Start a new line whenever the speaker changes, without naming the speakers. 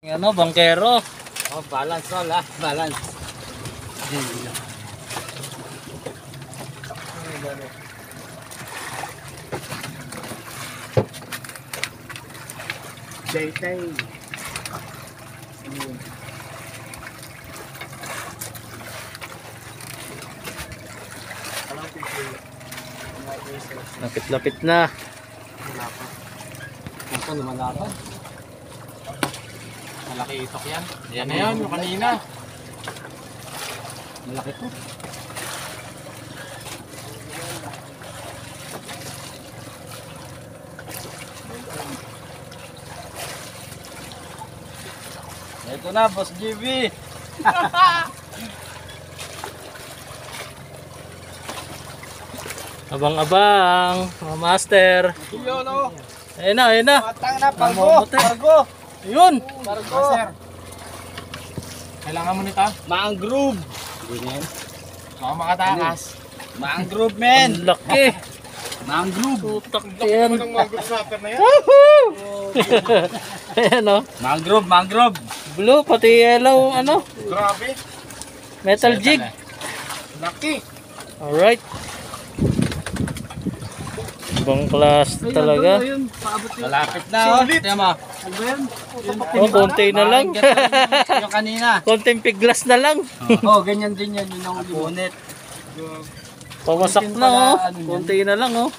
Ano, bangkero.
Oh, balance all ha, balance. Jaytay.
Lapit-lapit na.
Ito lumalaban.
Malaki itok yan. Yan na yan, yung kanina.
Malaki to.
Ito na, Boss GB. Abang-abang, mga master.
Yun o.
Ayun na, ayun na.
Matang na, pargo.
Mamote.
Pargo.
Ayun.
Pargo.
Kailangan mo nito.
Mangrove. Hindi na yan.
Baka makatakas.
Mangrove, men.
Ang laki.
Mangrove.
Tutak yan.
mangrove snapper na yan?
Ayan o.
Mangrove, mangrove.
Blue, pati yellow, ano?
Grabe.
Metal jig.
Laki.
Alright. Ibang class talaga.
Malapit na o. Tiyan mo.
Oh, konti na lang.
Yung kanina.
Konting piglas na lang.
Oh, ganyan din yan. Yun ang ulit.
Pamasak na oh. Konti na lang oh.